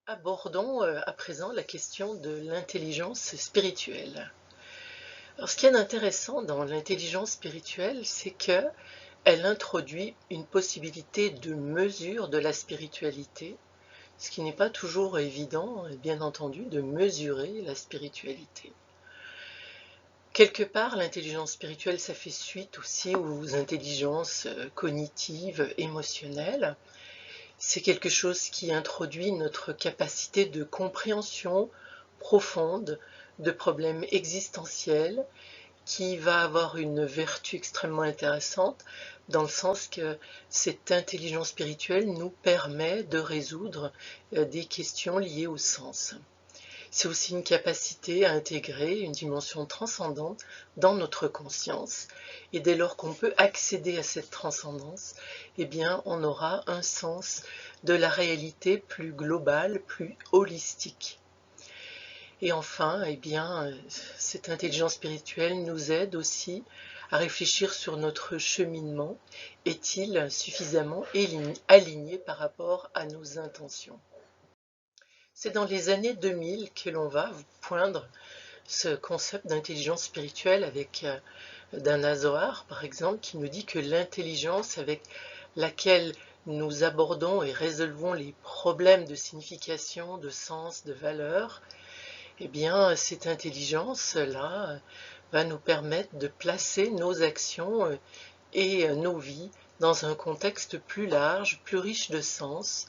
Abordons à présent la question de l'intelligence spirituelle. Alors, ce qu'il y a d'intéressant dans l'intelligence spirituelle, c'est qu'elle introduit une possibilité de mesure de la spiritualité, ce qui n'est pas toujours évident, bien entendu, de mesurer la spiritualité. Quelque part, l'intelligence spirituelle, ça fait suite aussi aux intelligences cognitives, émotionnelles. C'est quelque chose qui introduit notre capacité de compréhension profonde de problèmes existentiels, qui va avoir une vertu extrêmement intéressante dans le sens que cette intelligence spirituelle nous permet de résoudre des questions liées au sens. C'est aussi une capacité à intégrer une dimension transcendante dans notre conscience. Et dès lors qu'on peut accéder à cette transcendance, eh bien, on aura un sens de la réalité plus global, plus holistique. Et enfin, eh bien, cette intelligence spirituelle nous aide aussi à réfléchir sur notre cheminement. Est-il suffisamment aligné par rapport à nos intentions? C'est dans les années 2000 que l'on va poindre ce concept d'intelligence spirituelle avec Dana Zohar, par exemple, qui nous dit que l'intelligence avec laquelle nous abordons et résolvons les problèmes de signification, de sens, de valeur, eh bien, cette intelligence-là va nous permettre de placer nos actions et nos vies dans un contexte plus large, plus riche de sens,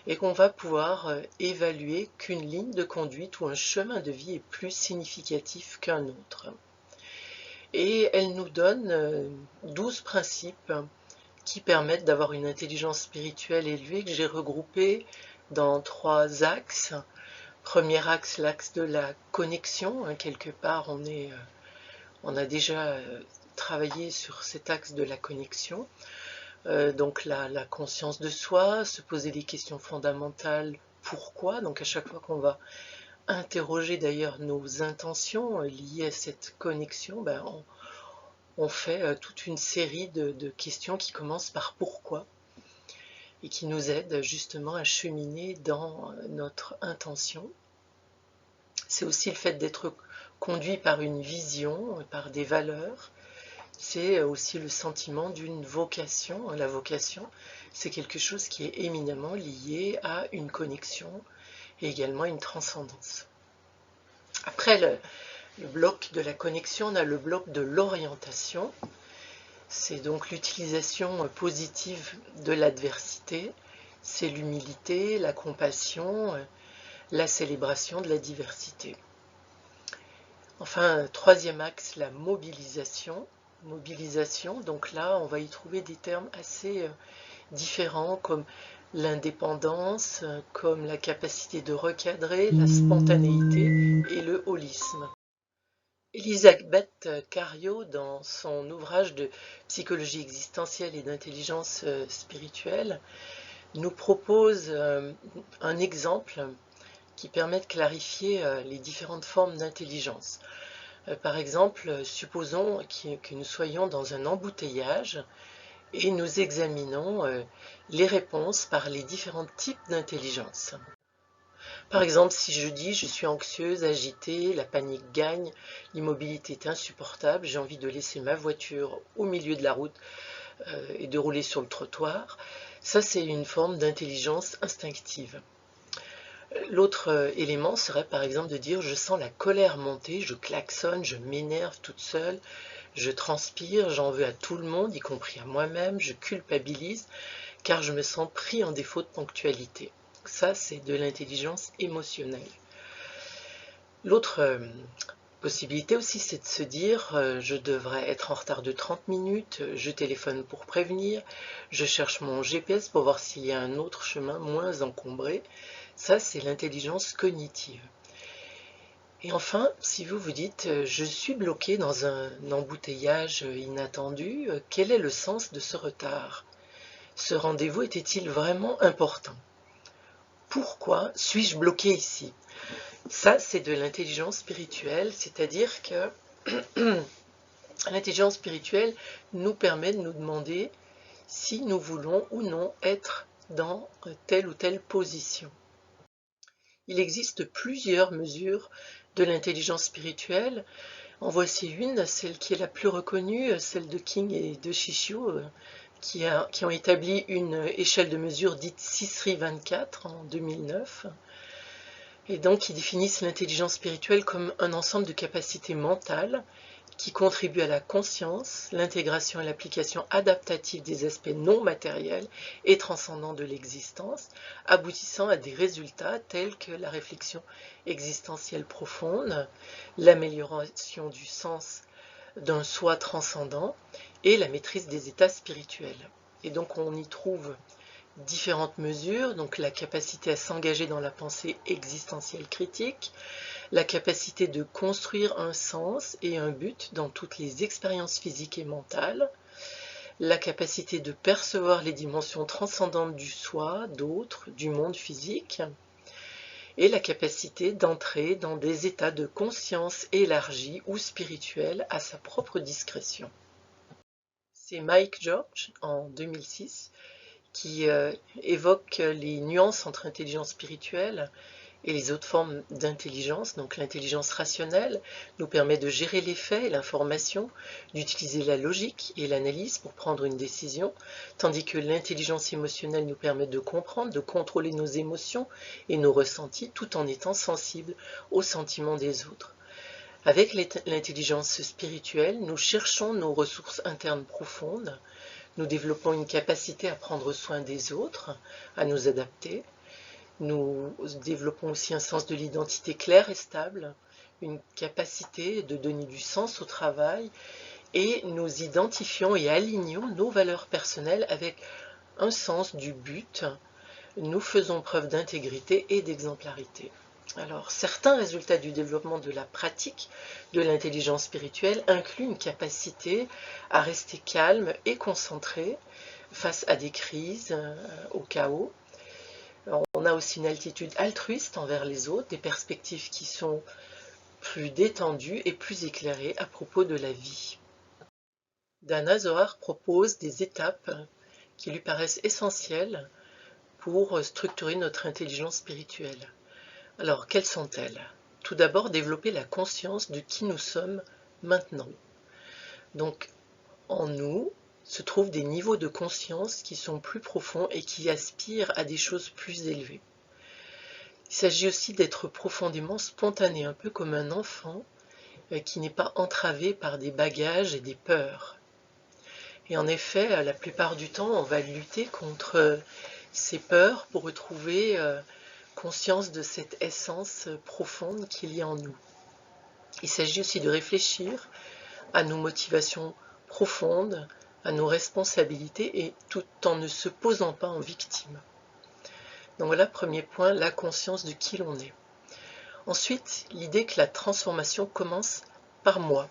et qu'on va pouvoir évaluer qu'une ligne de conduite ou un chemin de vie est plus significatif qu'un autre. Et elle nous donne 12 principes qui permettent d'avoir une intelligence spirituelle élevée que j'ai regroupée dans 3 axes. Premier axe, l'axe de la connexion. Quelque part, on a déjà travaillé sur cet axe de la connexion. Donc la conscience de soi, se poser des questions fondamentales, pourquoi, donc à chaque fois qu'on va interroger d'ailleurs nos intentions liées à cette connexion, on fait toute une série de questions qui commencent par pourquoi et qui nous aident justement à cheminer dans notre intention. C'est aussi le fait d'être conduit par une vision, par des valeurs. C'est aussi le sentiment d'une vocation. La vocation, c'est quelque chose qui est éminemment lié à une connexion et également à une transcendance. Après le bloc de la connexion, on a le bloc de l'orientation. C'est donc l'utilisation positive de l'adversité. C'est l'humilité, la compassion, la célébration de la diversité. Enfin, troisième axe, la mobilisation. Mobilisation, donc là, on va y trouver des termes assez différents comme l'indépendance, comme la capacité de recadrer, la spontanéité et le holisme. Elisabeth Cario, dans son ouvrage de psychologie existentielle et d'intelligence spirituelle, nous propose un exemple qui permet de clarifier les différentes formes d'intelligence. Par exemple, supposons que nous soyons dans un embouteillage et nous examinons les réponses par les différents types d'intelligence. Par exemple, si je dis je suis anxieuse, agitée, la panique gagne, l'immobilité est insupportable, j'ai envie de laisser ma voiture au milieu de la route et de rouler sur le trottoir, ça c'est une forme d'intelligence instinctive. L'autre élément serait par exemple de dire je sens la colère monter, je klaxonne, je m'énerve toute seule, je transpire, j'en veux à tout le monde, y compris à moi-même, je culpabilise car je me sens pris en défaut de ponctualité. Ça, c'est de l'intelligence émotionnelle. L'autre possibilité aussi, c'est de se dire je devrais être en retard de 30 minutes, je téléphone pour prévenir, je cherche mon GPS pour voir s'il y a un autre chemin moins encombré. Ça, c'est l'intelligence cognitive. Et enfin, si vous vous dites je suis bloqué dans un embouteillage inattendu, quel est le sens de ce retard? Ce rendez-vous était-il vraiment important? Pourquoi suis-je bloqué ici? Ça, c'est de l'intelligence spirituelle, c'est-à-dire que l'intelligence spirituelle nous permet de nous demander si nous voulons ou non être dans telle ou telle position. Il existe plusieurs mesures de l'intelligence spirituelle. En voici une, celle qui est la plus reconnue, celle de King et de Shishio, qui ont établi une échelle de mesure dite CISRI 24 en 2009. Et donc, ils définissent l'intelligence spirituelle comme un ensemble de capacités mentales qui contribuent à la conscience, l'intégration et l'application adaptative des aspects non matériels et transcendants de l'existence, aboutissant à des résultats tels que la réflexion existentielle profonde, l'amélioration du sens d'un soi transcendant et la maîtrise des états spirituels. Et donc on y trouve différentes mesures, donc la capacité à s'engager dans la pensée existentielle critique, la capacité de construire un sens et un but dans toutes les expériences physiques et mentales, la capacité de percevoir les dimensions transcendantes du soi, d'autres, du monde physique, et la capacité d'entrer dans des états de conscience élargis ou spirituels à sa propre discrétion. C'est Mike George, en 2006, qui évoque les nuances entre intelligence spirituelle et les autres formes d'intelligence. Donc l'intelligence rationnelle nous permet de gérer les faits et l'information, d'utiliser la logique et l'analyse pour prendre une décision, tandis que l'intelligence émotionnelle nous permet de comprendre, de contrôler nos émotions et nos ressentis tout en étant sensibles aux sentiments des autres. Avec l'intelligence spirituelle, nous cherchons nos ressources internes profondes, nous développons une capacité à prendre soin des autres, à nous adapter. Nous développons aussi un sens de l'identité clair et stable, une capacité de donner du sens au travail et nous identifions et alignons nos valeurs personnelles avec un sens du but. Nous faisons preuve d'intégrité et d'exemplarité. Alors, certains résultats du développement de la pratique de l'intelligence spirituelle incluent une capacité à rester calme et concentré face à des crises, au chaos. Alors, on a aussi une attitude altruiste envers les autres, des perspectives qui sont plus détendues et plus éclairées à propos de la vie. Dana Zohar propose des étapes qui lui paraissent essentielles pour structurer notre intelligence spirituelle. Alors, quelles sont-elles? Tout d'abord, développer la conscience de qui nous sommes maintenant. Donc, en nous se trouvent des niveaux de conscience qui sont plus profonds et qui aspirent à des choses plus élevées. Il s'agit aussi d'être profondément spontané, un peu comme un enfant qui n'est pas entravé par des bagages et des peurs. Et en effet, la plupart du temps, on va lutter contre ces peurs pour retrouver conscience de cette essence profonde qu'il y a en nous. Il s'agit aussi de réfléchir à nos motivations profondes, à nos responsabilités et tout en ne se posant pas en victime. Donc voilà, premier point, la conscience de qui l'on est. Ensuite, l'idée que la transformation commence par moi.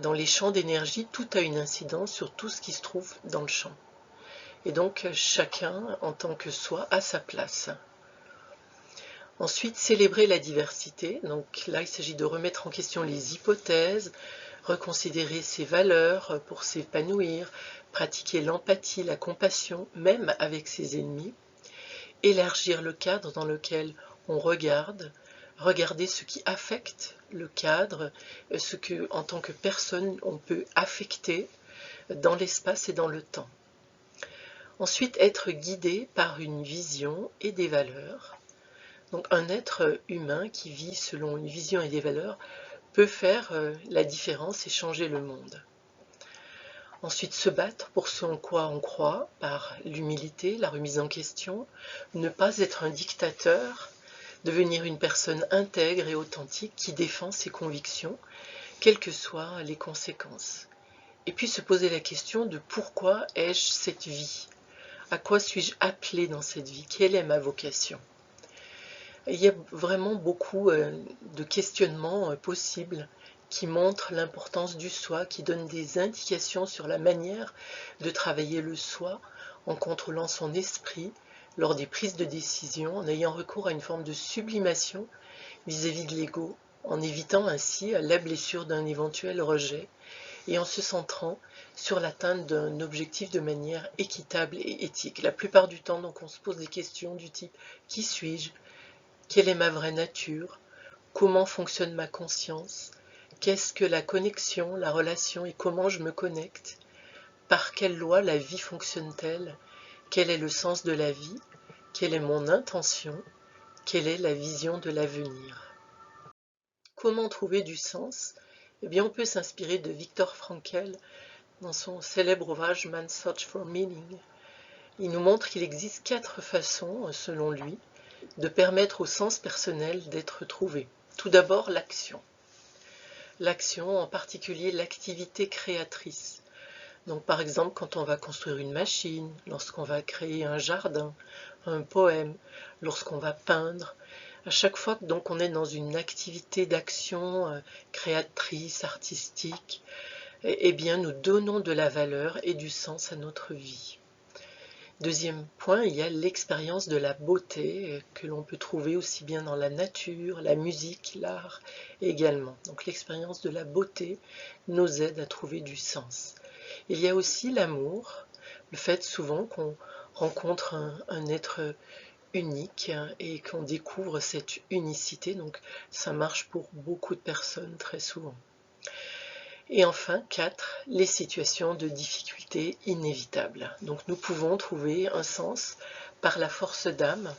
Dans les champs d'énergie, tout a une incidence sur tout ce qui se trouve dans le champ. Et donc, chacun, en tant que soi, a sa place. Ensuite, célébrer la diversité. Donc là, il s'agit de remettre en question les hypothèses, reconsidérer ses valeurs pour s'épanouir, pratiquer l'empathie, la compassion, même avec ses ennemis, élargir le cadre dans lequel on regarde, regarder ce qui affecte le cadre, ce que, en tant que personne, on peut affecter dans l'espace et dans le temps. Ensuite, être guidé par une vision et des valeurs. Donc un être humain qui vit selon une vision et des valeurs peut faire la différence et changer le monde. Ensuite, se battre pour ce en quoi on croit, par l'humilité, la remise en question, ne pas être un dictateur, devenir une personne intègre et authentique qui défend ses convictions, quelles que soient les conséquences. Et puis se poser la question de pourquoi ai-je cette vie? À quoi suis-je appelé dans cette vie? Quelle est ma vocation? Il y a vraiment beaucoup de questionnements possibles qui montrent l'importance du soi, qui donnent des indications sur la manière de travailler le soi en contrôlant son esprit lors des prises de décision, en ayant recours à une forme de sublimation vis-à-vis de l'ego, en évitant ainsi la blessure d'un éventuel rejet et en se centrant sur l'atteinte d'un objectif de manière équitable et éthique. La plupart du temps, donc, on se pose des questions du type « Qui suis-je ? quelle est ma vraie nature, comment fonctionne ma conscience, qu'est-ce que la connexion, la relation et comment je me connecte, par quelle loi la vie fonctionne-t-elle, quel est le sens de la vie, quelle est mon intention, quelle est la vision de l'avenir. Comment trouver du sens? Eh bien, on peut s'inspirer de Viktor Frankl dans son célèbre ouvrage Man's Search for Meaning. Il nous montre qu'il existe 4 façons, selon lui, de permettre au sens personnel d'être trouvé. Tout d'abord, l'action. L'action, en particulier l'activité créatrice. Donc par exemple, quand on va construire une machine, lorsqu'on va créer un jardin, un poème, lorsqu'on va peindre, à chaque fois donc on est dans une activité d'action créatrice, artistique, eh bien nous donnons de la valeur et du sens à notre vie. Deuxième point, il y a l'expérience de la beauté que l'on peut trouver aussi bien dans la nature, la musique, l'art également. Donc l'expérience de la beauté nous aide à trouver du sens. Il y a aussi l'amour, le fait souvent qu'on rencontre un être unique et qu'on découvre cette unicité, donc ça marche pour beaucoup de personnes très souvent. Et enfin, 4, les situations de difficulté inévitables. Donc nous pouvons trouver un sens par la force d'âme,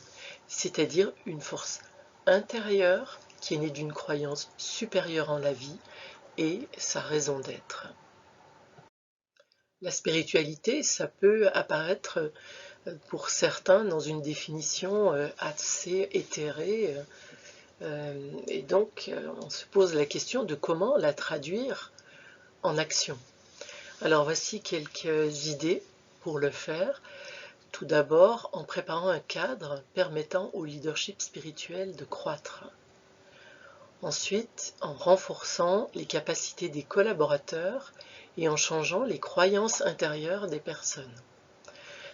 c'est-à-dire une force intérieure qui est née d'une croyance supérieure en la vie et sa raison d'être. La spiritualité, ça peut apparaître pour certains dans une définition assez éthérée, et donc on se pose la question de comment la traduire en action. Alors voici quelques idées pour le faire. Tout d'abord, en préparant un cadre permettant au leadership spirituel de croître. Ensuite, en renforçant les capacités des collaborateurs et en changeant les croyances intérieures des personnes.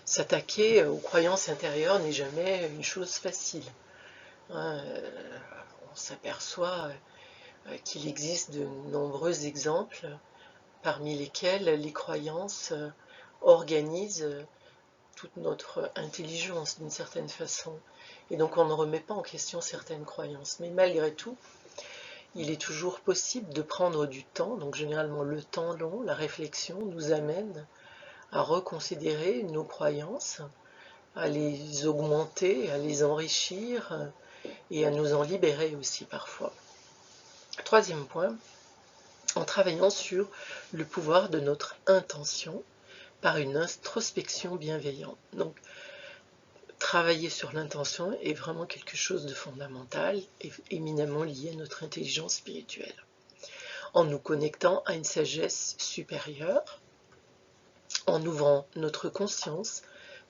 S'attaquer aux croyances intérieures n'est jamais une chose facile. On s'aperçoit qu'il existe de nombreux exemples parmi lesquels les croyances organisent toute notre intelligence d'une certaine façon. Et donc on ne remet pas en question certaines croyances. Mais malgré tout, il est toujours possible de prendre du temps. Donc généralement le temps long, la réflexion nous amène à reconsidérer nos croyances, à les augmenter, à les enrichir et à nous en libérer aussi parfois. Troisième point, en travaillant sur le pouvoir de notre intention par une introspection bienveillante. Donc, travailler sur l'intention est vraiment quelque chose de fondamental et éminemment lié à notre intelligence spirituelle. En nous connectant à une sagesse supérieure, en ouvrant notre conscience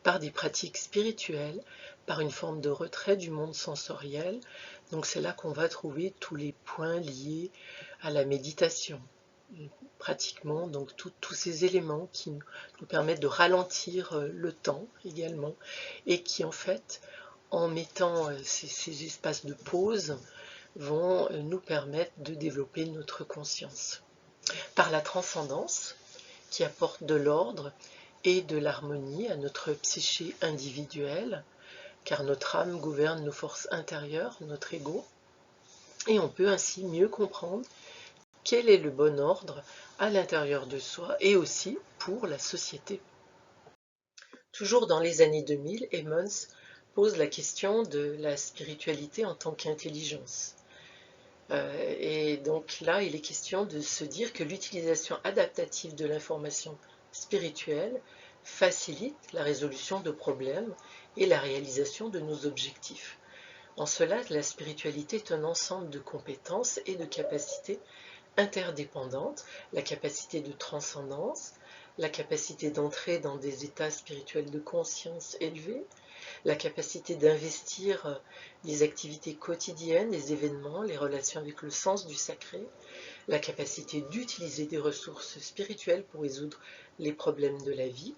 par des pratiques spirituelles, par une forme de retrait du monde sensoriel. Donc c'est là qu'on va trouver tous les points liés à la méditation. Pratiquement, donc tous ces éléments qui nous permettent de ralentir le temps également et qui en fait, en mettant ces espaces de pause, vont nous permettre de développer notre conscience. Par la transcendance, qui apporte de l'ordre et de l'harmonie à notre psyché individuelle, car notre âme gouverne nos forces intérieures, notre ego, et on peut ainsi mieux comprendre quel est le bon ordre à l'intérieur de soi et aussi pour la société. Toujours dans les années 2000, Emmons pose la question de la spiritualité en tant qu'intelligence. Et donc là, il est question de se dire que l'utilisation adaptative de l'information spirituelle facilite la résolution de problèmes et la réalisation de nos objectifs. En cela, la spiritualité est un ensemble de compétences et de capacités interdépendantes, la capacité de transcendance, la capacité d'entrer dans des états spirituels de conscience élevés, la capacité d'investir les activités quotidiennes, les événements, les relations avec le sens du sacré, la capacité d'utiliser des ressources spirituelles pour résoudre les problèmes de la vie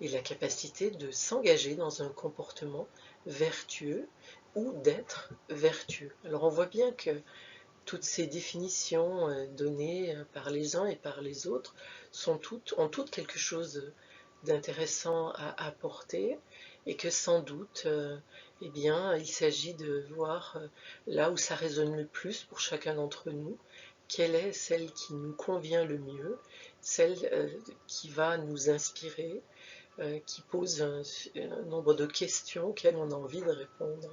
et la capacité de s'engager dans un comportement vertueux ou d'être vertueux. Alors on voit bien que toutes ces définitions données par les uns et par les autres ont toutes quelque chose d'intéressant à apporter et que sans doute, eh bien, il s'agit de voir là où ça résonne le plus pour chacun d'entre nous, quelle est celle qui nous convient le mieux, celle qui va nous inspirer, qui pose un nombre de questions auxquelles on a envie de répondre.